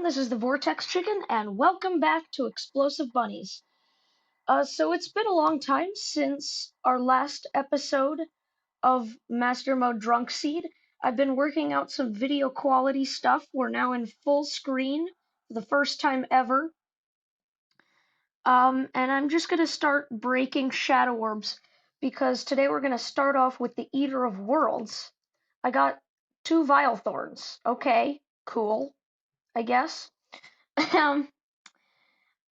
this is the Vortex Chicken, and welcome back to Explosive Bunnies. So it's been a long time since our last episode of Master Mode Drunk Seed. I've been working out some video quality stuff. We're now in full screen for the first time ever. And I'm just gonna start breaking shadow orbs because today we're gonna start off with the Eater of Worlds. I got 2 Vile Thorns. Okay, cool, I guess.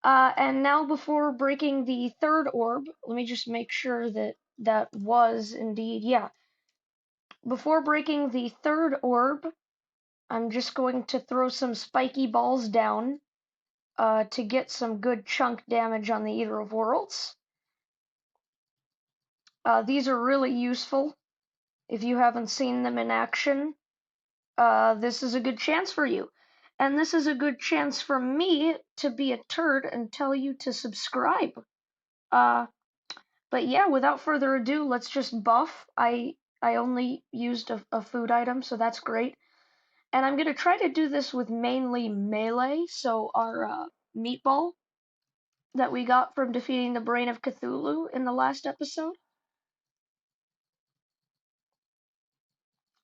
And now before breaking the third orb, let me just make sure that that was indeed, yeah. Before breaking the third orb, I'm just going to throw some spiky balls down to get some good chunk damage on the Eater of Worlds. These are really useful. If you haven't seen them in action, this is a good chance for you. And this is a good chance for me to be a turd and tell you to subscribe. But yeah, without further ado, let's just buff. I only used a food item, so that's great. And I'm going to try to do this with mainly melee, so our meatball that we got from defeating the Brain of Cthulhu in the last episode.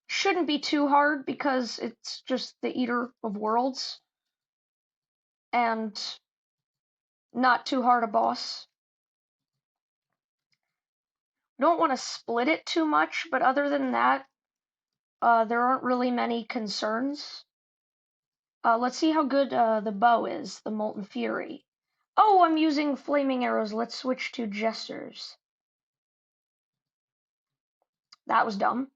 Shouldn't be too hard because it's just the Eater of Worlds. And not too hard a boss. Don't want to split it too much, but other than that, there aren't really many concerns. Let's see how good the bow is, the Molten Fury. Oh, I'm using flaming arrows. Let's switch to jesters. That was dumb.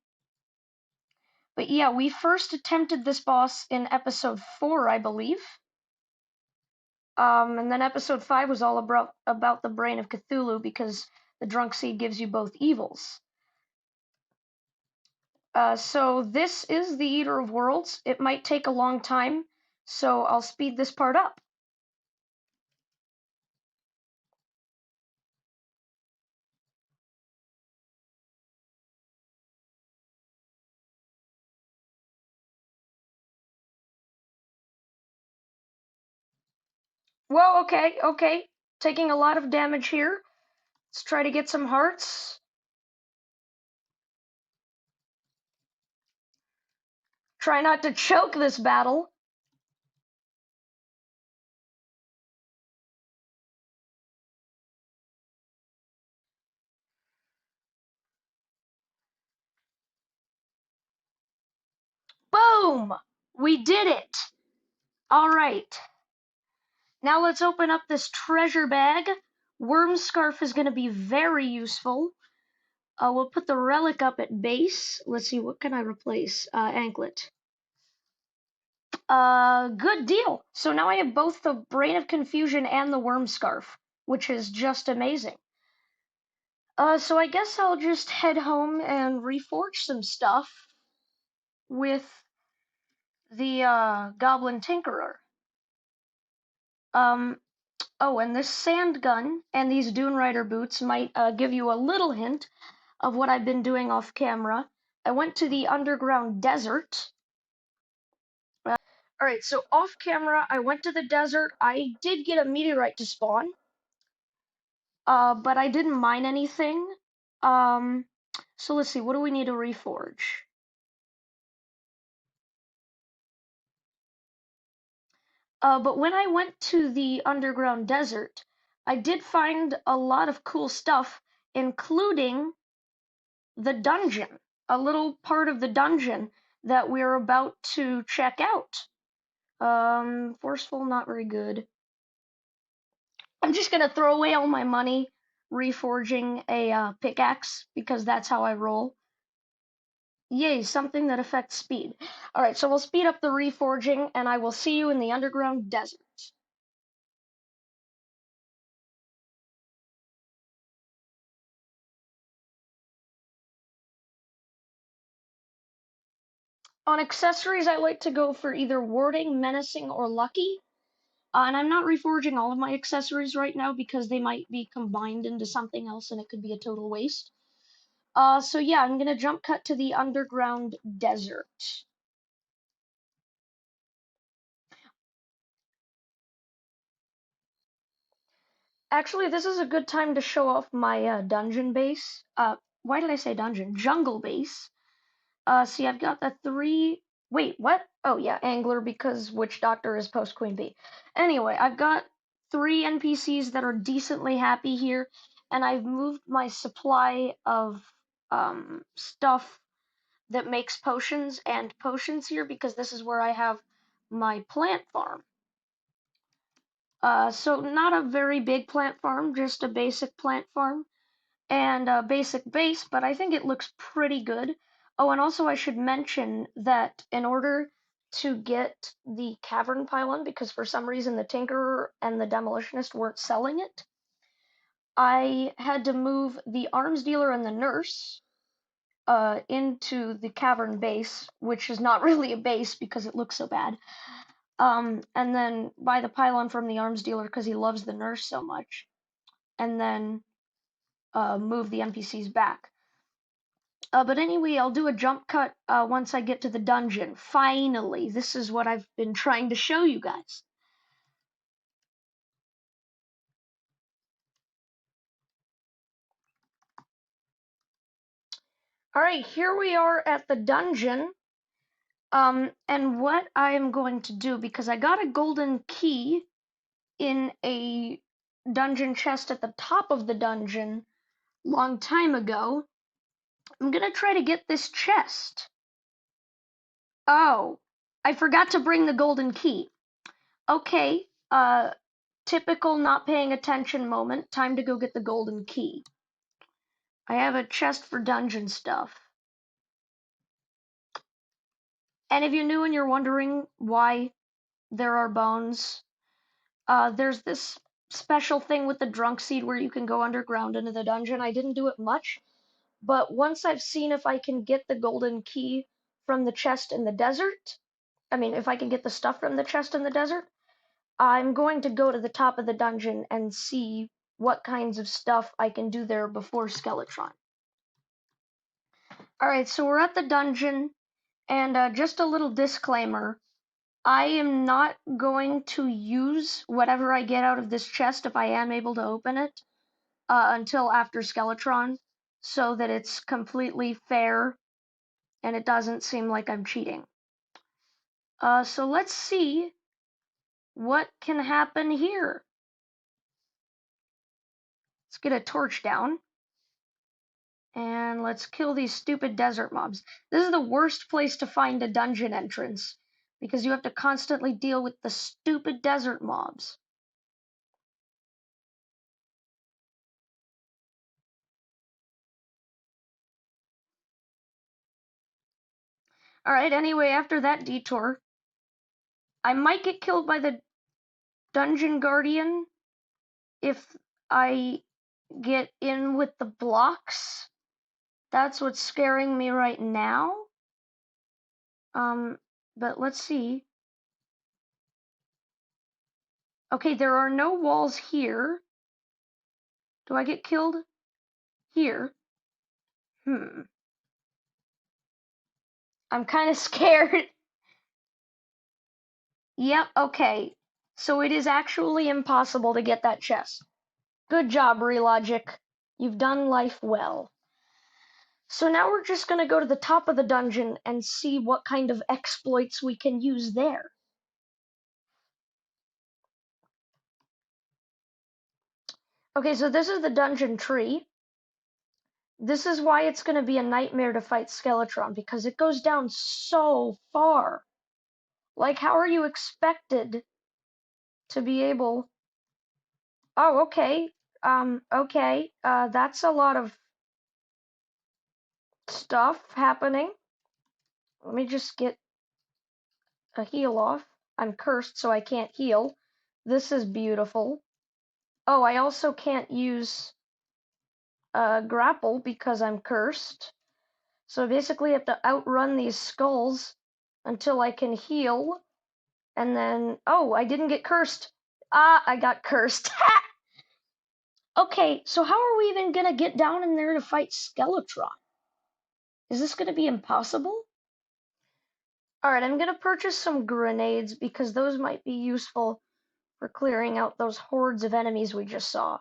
But yeah, we first attempted this boss in episode 4, I believe. And then episode 5 was all about the Brain of Cthulhu because the Drunk Seed gives you both evils. So this is the Eater of Worlds. It might take a long time, so I'll speed this part up. Whoa, okay. Taking a lot of damage here. Let's try to get some hearts. Try not to choke this battle. Boom! We did it! Alright. Now let's open up this treasure bag. Worm Scarf is going to be very useful. We'll put the relic up at base. Let's see, what can I replace? Anklet. Good deal. So now I have both the Brain of Confusion and the Worm Scarf, which is just amazing. So I guess I'll just head home and reforge some stuff with the Goblin Tinkerer. Oh, and this sand gun and these Dune Rider boots might give you a little hint of what I've been doing off camera. I went to the underground desert. Alright, so off camera, I went to the desert. I did get a meteorite to spawn. But I didn't mine anything. So let's see, what do we need to reforge? But when I went to the underground desert, I did find a lot of cool stuff, including the dungeon, a little part of the dungeon that we're about to check out. Forceful, not very good. I'm just gonna throw away all my money reforging a pickaxe because that's how I roll. Yay, something that affects speed. Alright, so we'll speed up the reforging and I will see you in the underground desert. On accessories, I like to go for either warding, menacing, or lucky. And I'm not reforging all of my accessories right now because they might be combined into something else and it could be a total waste. So yeah, I'm gonna jump cut to the underground desert. Actually, this is a good time to show off my dungeon base. Why did I say dungeon? Jungle base. See, I've got the three. Wait, what? Oh yeah, angler because witch doctor is post queen bee. Anyway, I've got three NPCs that are decently happy here, and I've moved my supply of stuff that makes potions and potions here because this is where I have my plant farm. So not a very big plant farm, just a basic plant farm and a basic base, but I think it looks pretty good. Oh, and also I should mention that in order to get the cavern pylon, because for some reason the Tinkerer and the Demolitionist weren't selling it, I had to move the arms dealer and the nurse into the cavern base, which is not really a base because it looks so bad. And then buy the pylon from the arms dealer because he loves the nurse so much, and then move the NPCs back. But anyway, I'll do a jump cut once I get to the dungeon. Finally, this is what I've been trying to show you guys. Alright, here we are at the dungeon. And what I'm going to do, because I got a golden key in a dungeon chest at the top of the dungeon long time ago, I'm gonna try to get this chest. Oh, I forgot to bring the golden key. Okay, typical not paying attention moment. Time to go get the golden key. I have a chest for dungeon stuff. And if you're new and you're wondering why there are bones, there's this special thing with the drunk seed where you can go underground into the dungeon. I didn't do it much, but once I've seen if I can get the golden key from the chest in the desert, if I can get the stuff from the chest in the desert, I'm going to go to the top of the dungeon and see what kinds of stuff I can do there before Skeletron. Alright, so we're at the dungeon, and just a little disclaimer. I am not going to use whatever I get out of this chest if I am able to open it until after Skeletron, so that it's completely fair and it doesn't seem like I'm cheating. So let's see what can happen here. Let's get a torch down. And let's kill these stupid desert mobs. This is the worst place to find a dungeon entrance, because you have to constantly deal with the stupid desert mobs. Alright, anyway, after that detour, I might get killed by the dungeon guardian if I get in with the blocks. That's what's scaring me right now. But let's see. Okay, there are no walls here. Do I get killed here? I'm kind of scared. Yep, okay. So it is actually impossible to get that chest. Good job, Relogic. You've done life well. So now we're just gonna go to the top of the dungeon and see what kind of exploits we can use there. Okay, so this is the dungeon tree. This is why it's gonna be a nightmare to fight Skeletron, because it goes down so far. Like, how are you expected to be able... Oh, okay. Okay. That's a lot of stuff happening. Let me just get a heal off. I'm cursed, so I can't heal. This is beautiful. Oh, I also can't use grapple because I'm cursed. So basically I have to outrun these skulls until I can heal. And then, oh, I didn't get cursed. Ah, I got cursed. Okay, so how are we even gonna get down in there to fight Skeletron? Is this gonna be impossible? Alright, I'm gonna purchase some grenades because those might be useful for clearing out those hordes of enemies we just saw.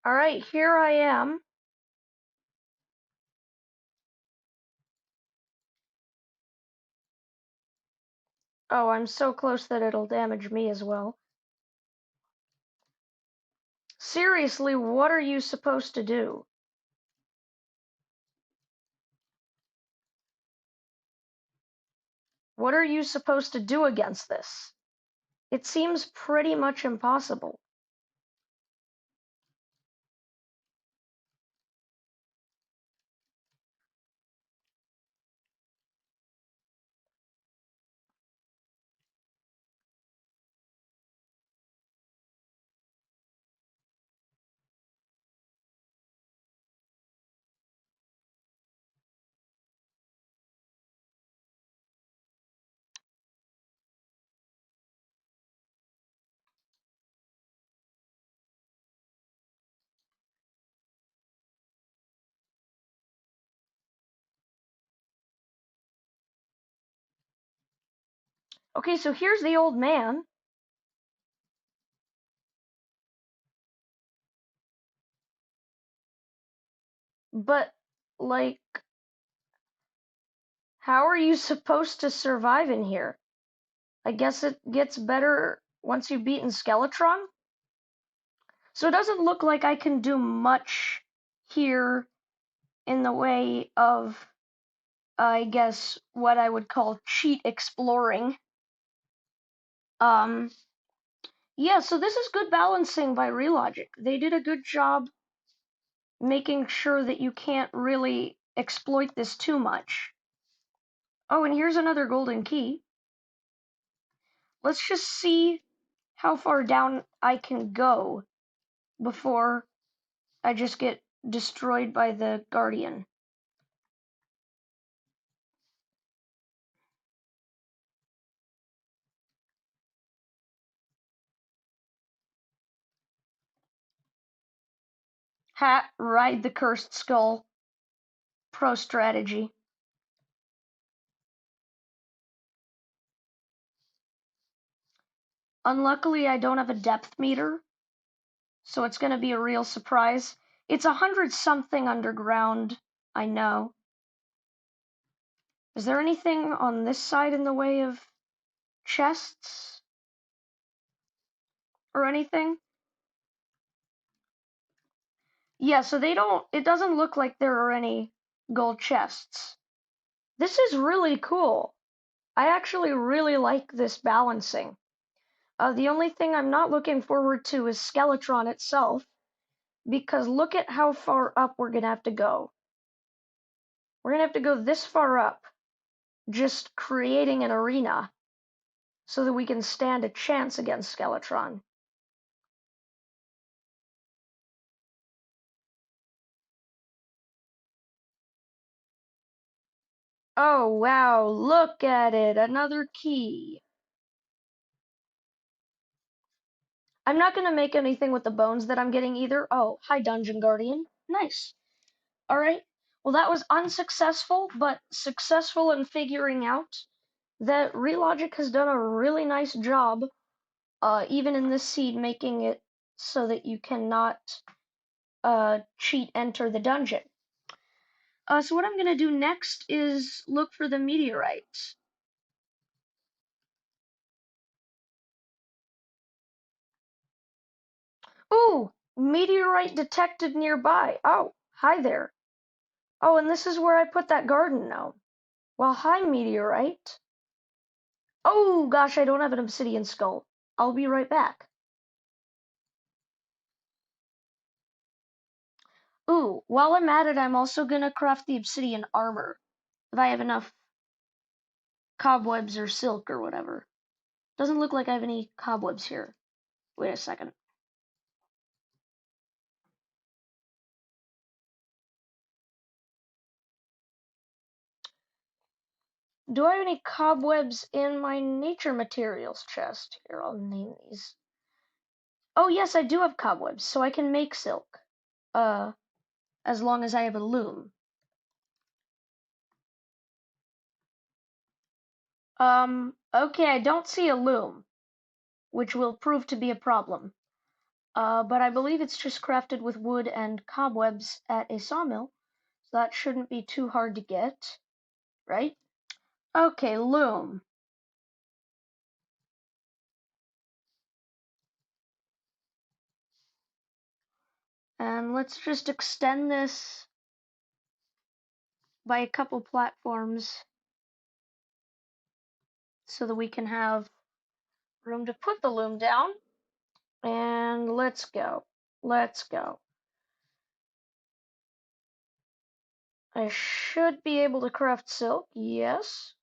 Alright, here I am. Oh, I'm so close that it'll damage me as well. Seriously, what are you supposed to do? What are you supposed to do against this? It seems pretty much impossible. Okay, so here's the old man. But, like, how are you supposed to survive in here? I guess it gets better once you've beaten Skeletron? So it doesn't look like I can do much here in the way of, I guess, what I would call cheat exploring. Um, yeah, so this is good balancing by Relogic. They did a good job making sure that you can't really exploit this too much. Oh, and here's another golden key. Let's just see how far down I can go before I just get destroyed by the Guardian. Ha, ride the cursed skull. Pro strategy. Unluckily, I don't have a depth meter, so it's gonna be a real surprise. It's 100 something underground, I know. Is there anything on this side in the way of chests? Or anything? Yeah, so it doesn't look like there are any gold chests. This is really cool. I actually really like this balancing. The only thing I'm not looking forward to is Skeletron itself, because look at how far up we're gonna have to go. We're gonna have to go this far up, just creating an arena, so that we can stand a chance against Skeletron. Oh wow, look at it, another key. I'm not gonna make anything with the bones that I'm getting either. Oh, hi Dungeon Guardian. Nice. Alright. Well, that was unsuccessful, but successful in figuring out that Relogic has done a really nice job, even in this seed, making it so that you cannot cheat enter the dungeon. So what I'm gonna do next is look for the meteorites. Ooh, meteorite detected nearby. Oh, hi there. Oh, and this is where I put that garden gnome. Well, hi, meteorite. Oh, gosh, I don't have an obsidian skull. I'll be right back. Ooh, while I'm at it, I'm also gonna craft the obsidian armor. If I have enough cobwebs or silk or whatever. Doesn't look like I have any cobwebs here. Wait a second. Do I have any cobwebs in my nature materials chest? Here, I'll name these. Oh, yes, I do have cobwebs, so I can make silk. Uh, as long as I have a loom. Okay, I don't see a loom, which will prove to be a problem. But I believe it's just crafted with wood and cobwebs at a sawmill, so that shouldn't be too hard to get, right? Okay, loom. And let's just extend this by a couple platforms so that we can have room to put the loom down. And let's go. Let's go. I should be able to craft silk, yes.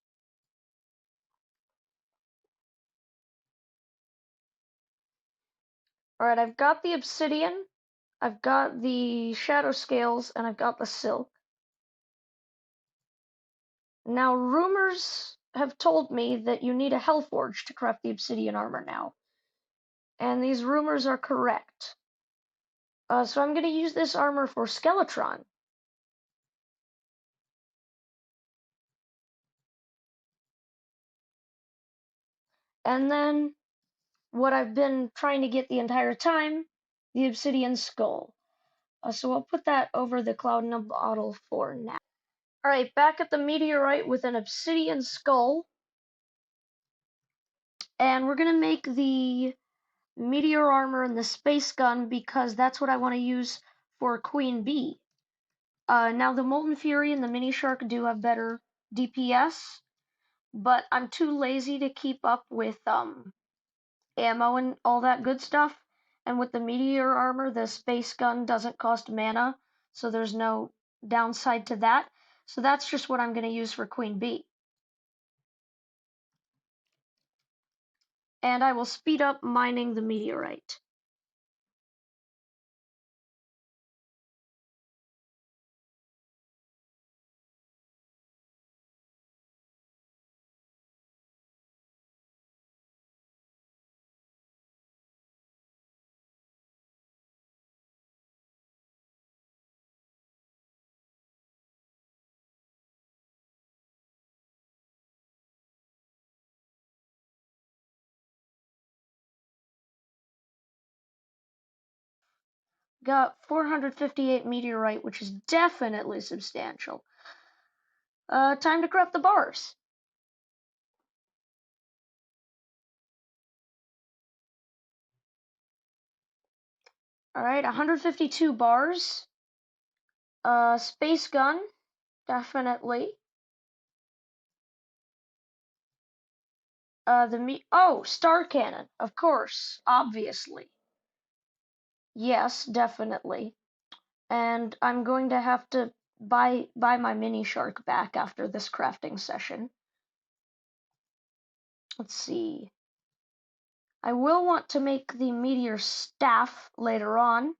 Alright, I've got the obsidian, I've got the shadow scales, and I've got the silk. Now, rumors have told me that you need a hellforge to craft the obsidian armor now. And these rumors are correct. So I'm going to use this armor for Skeletron. And then, what I've been trying to get the entire time, the obsidian skull. So I'll put that over the cloud in a bottle for now. Alright, back at the meteorite with an obsidian skull. And we're going to make the meteor armor and the space gun because that's what I want to use for Queen Bee. Now the Molten Fury and the Mini Shark do have better DPS, but I'm too lazy to keep up with ammo and all that good stuff. And with the Meteor armor, the space gun doesn't cost mana, so there's no downside to that. So that's just what I'm going to use for Queen Bee. And I will speed up mining the meteorite. Got 458 meteorite, which is definitely substantial. Time to craft the bars. Alright, 152 bars. Space gun, definitely. Star cannon, of course, obviously. Yes, definitely. And I'm going to have to buy my mini shark back after this crafting session. Let's see. I will want to make the meteor staff later on.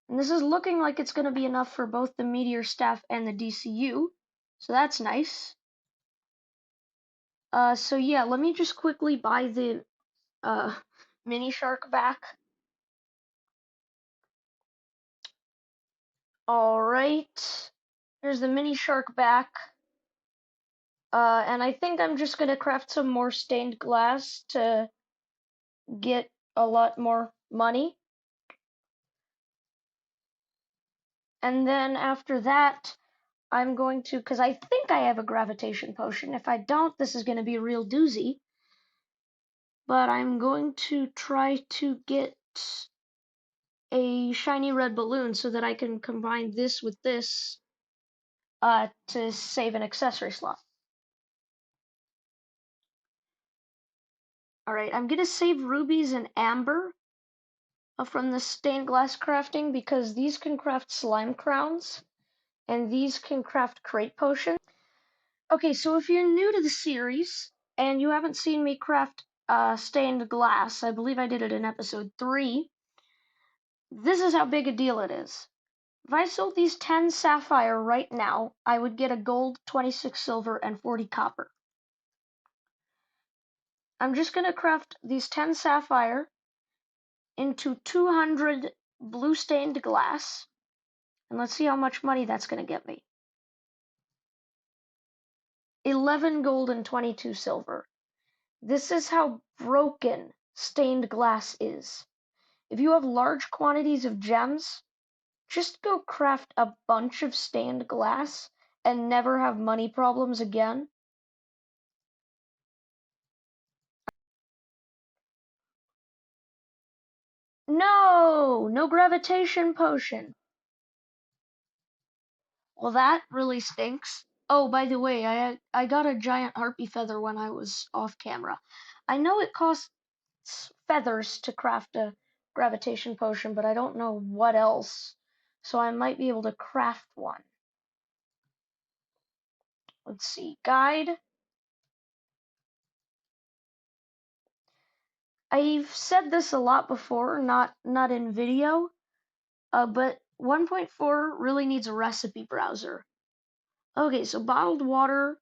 And this is looking like it's going to be enough for both the meteor staff and the DCU. So that's nice. So yeah, let me just quickly buy the mini shark back. Alright. Here's the mini shark back. And I think I'm just gonna craft some more stained glass to get a lot more money. And then after that, I'm going to, because I think I have a gravitation potion. If I don't, this is going to be a real doozy. But I'm going to try to get a shiny red balloon so that I can combine this with this to save an accessory slot. Alright, I'm going to save rubies and amber from the stained glass crafting because these can craft slime crowns and these can craft crate potions. Okay, so if you're new to the series and you haven't seen me craft stained glass, I believe I did it in episode 3, this is how big a deal it is. If I sold these 10 sapphire right now, I would get a gold, 26 silver, and 40 copper. I'm just going to craft these 10 sapphire into 200 blue stained glass, and let's see how much money that's going to get me. 11 gold and 22 silver. This is how broken stained glass is. If you have large quantities of gems, just go craft a bunch of stained glass and never have money problems again. No, no gravitation potion. Well, that really stinks. Oh, by the way, I got a giant harpy feather when I was off camera. I know it costs feathers to craft a gravitation potion, but I don't know what else. So I might be able to craft one. Let's see. Guide. I've said this a lot before, not in video, but 1.4 really needs a recipe browser. Okay, so bottled water,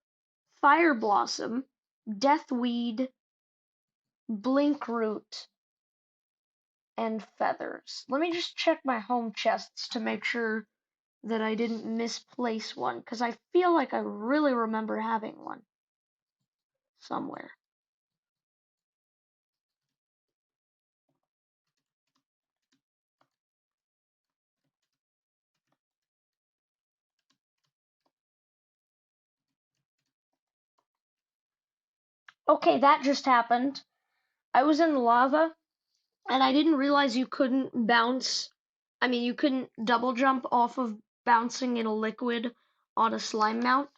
fire blossom, deathweed, blinkroot, and feathers. Let me just check my home chests to make sure that I didn't misplace one, because I feel like I really remember having one somewhere. Okay, that just happened. I was in the lava, and I didn't realize you couldn't bounce. I mean, you couldn't double jump off of bouncing in a liquid on a slime mount.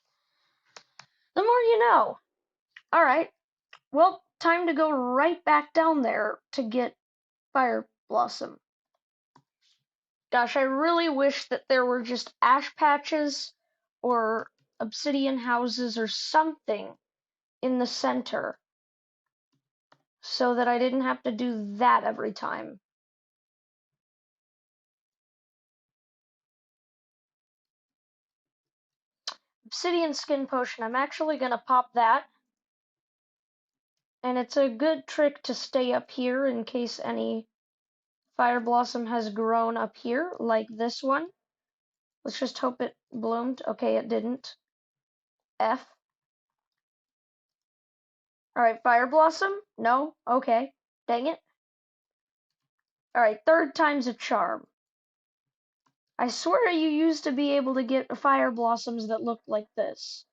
The more you know. Alright, well, time to go right back down there to get Fire Blossom. Gosh, I really wish that there were just ash patches or obsidian houses or something in the center so that I didn't have to do that every time. Obsidian skin potion, I'm actually gonna pop that. And it's a good trick to stay up here in case any fire blossom has grown up here, like this one. Let's just hope it bloomed. Okay, it didn't. F. Alright, fire blossom? No? Okay. Dang it. Alright, third time's a charm. I swear you used to be able to get fire blossoms that looked like this.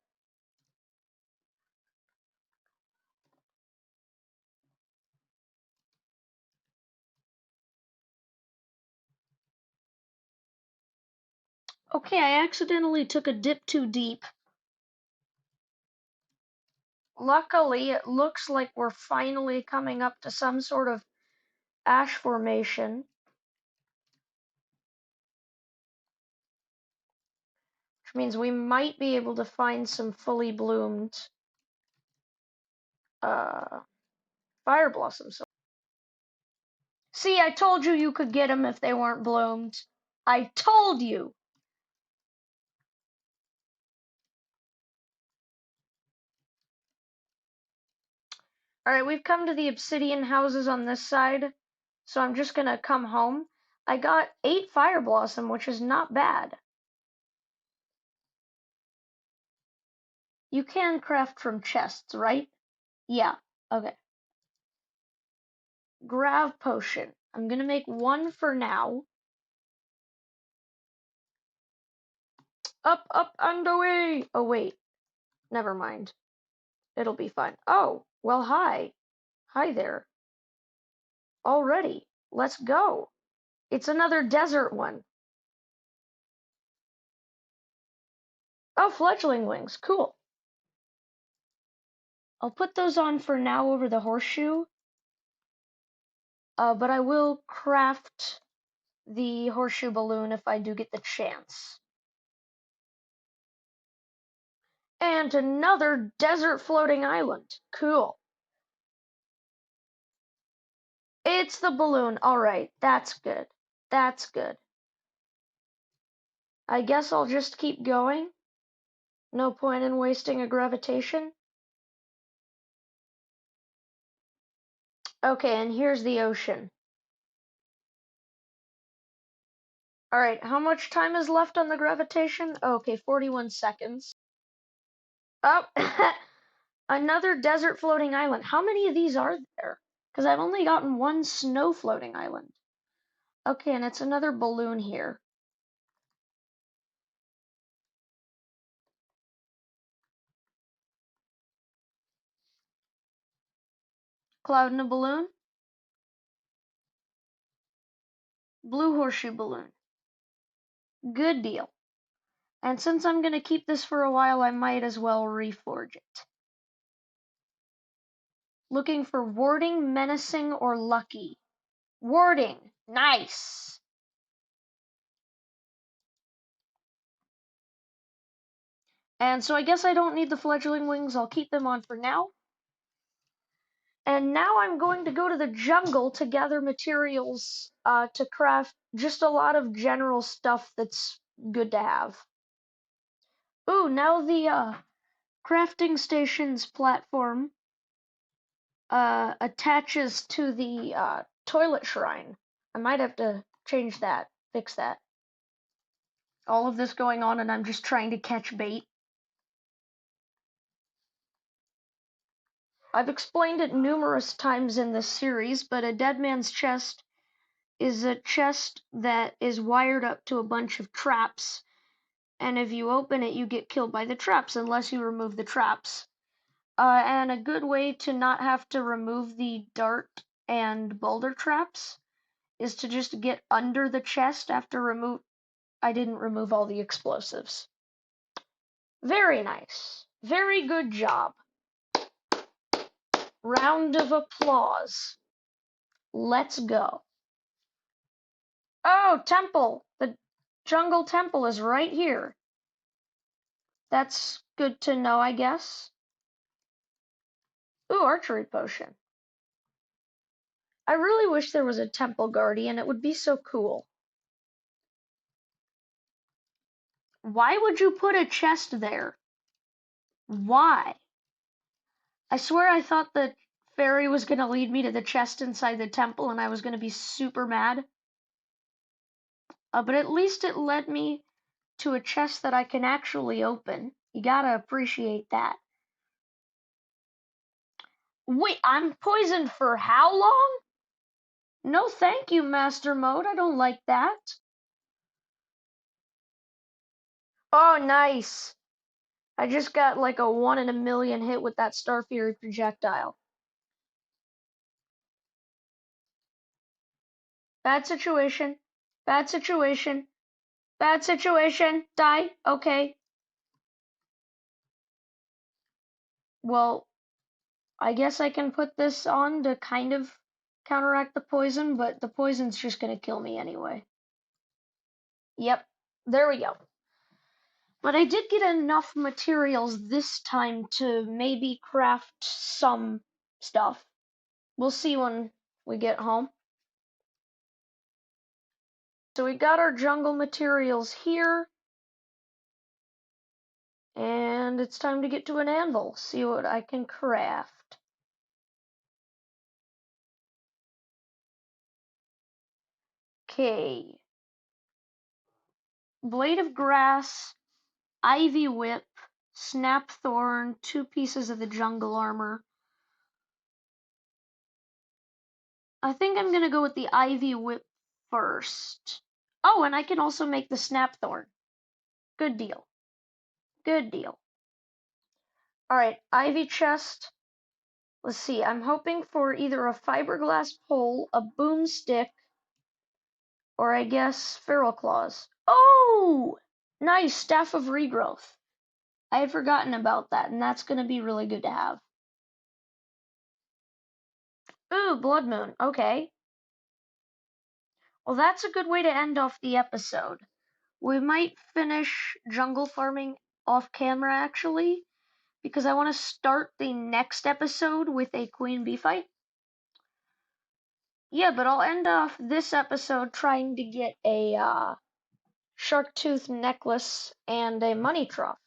Okay, I accidentally took a dip too deep. Luckily, it looks like we're finally coming up to some sort of ash formation. Which means we might be able to find some fully bloomed fire blossoms. See, I told you you could get them if they weren't bloomed. I told you! Alright, we've come to the obsidian houses on this side, so I'm just gonna come home. I got 8 fire blossom, which is not bad. You can craft from chests, right? Yeah, okay. Grav potion. I'm gonna make 1 for now. Up, and away! Oh, wait. Never mind. It'll be fine. Oh, well, hi. Hi there. Already. Let's go. It's another desert one. Oh, fledgling wings. Cool. I'll put those on for now over the horseshoe. But I will craft the horseshoe balloon if I do get the chance. And another desert floating island. Cool. It's the balloon. Alright, that's good. That's good. I guess I'll just keep going. No point in wasting a gravitation. Okay, and here's the ocean. Alright, how much time is left on the gravitation? Okay, 41 seconds. Oh, another desert floating island. How many of these are there? Because I've only gotten 1 snow floating island. Okay, and it's another balloon here. Cloud in a balloon. Blue horseshoe balloon. Good deal. And since I'm going to keep this for a while, I might as well reforge it. Looking for warding, menacing, or lucky. Warding. Nice. And so I guess I don't need the fledgling wings. I'll keep them on for now. And now I'm going to go to the jungle to gather materials to craft just a lot of general stuff that's good to have. Ooh, now the crafting station's platform attaches to the toilet shrine. I might have to change that, fix that. All of this going on, and I'm just trying to catch bait. I've explained it numerous times in this series, but a dead man's chest is a chest that is wired up to a bunch of traps, and if you open it, you get killed by the traps unless you remove the traps. And a good way to not have to remove the dart and boulder traps is to just get under the chest after I didn't remove all the explosives. Very nice. Very good job. Round of applause. Let's go. Oh, temple. The jungle temple is right here. That's good to know, I guess. Ooh, archery potion. I really wish there was a temple guardian. It would be so cool. Why would you put a chest there? Why? I swear I thought the fairy was going to lead me to the chest inside the temple and I was going to be super mad. But at least it led me to a chest that I can actually open. You gotta appreciate that. Wait, I'm poisoned for how long? No thank you, Master Mode. I don't like that. Oh, nice. I just got like a 1 in a million hit with that Star Fury projectile. Bad situation. Bad situation. Bad situation. Die. Okay. Well, I guess I can put this on to kind of counteract the poison, but the poison's just gonna kill me anyway. Yep. There we go. But I did get enough materials this time to maybe craft some stuff. We'll see when we get home. So we got our jungle materials here. And it's time to get to an anvil, see what I can craft. Okay. Blade of grass, ivy whip, snap thorn, 2 pieces of the jungle armor. I think I'm gonna go with the ivy whip first. Oh, and I can also make the snap thorn. Good deal. Good deal. Alright, ivy chest. Let's see, I'm hoping for either a fiberglass pole, a boomstick, or I guess feral claws. Oh! Nice, staff of regrowth. I had forgotten about that, and that's gonna be really good to have. Ooh, blood moon. Okay. Well, that's a good way to end off the episode. We might finish jungle farming off camera actually, because I want to start the next episode with a queen bee fight. Yeah, but I'll end off this episode trying to get a shark tooth necklace and a money trough.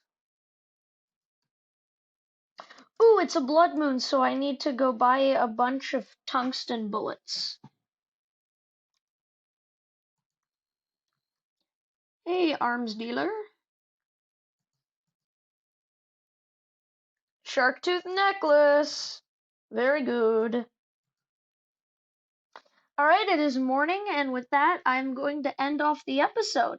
Ooh, it's a blood moon, so I need to go buy a bunch of tungsten bullets. Hey, arms dealer. Shark tooth necklace. Very good. Alright, it is morning, and with that, I'm going to end off the episode.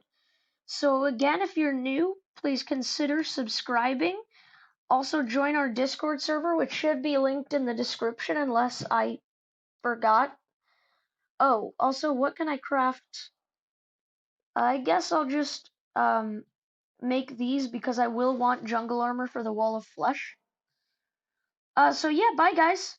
So, again, if you're new, please consider subscribing. Also, join our Discord server, which should be linked in the description unless I forgot. Oh, also, what can I craft? I guess I'll just make these because I will want jungle armor for the wall of flesh. So yeah, bye guys.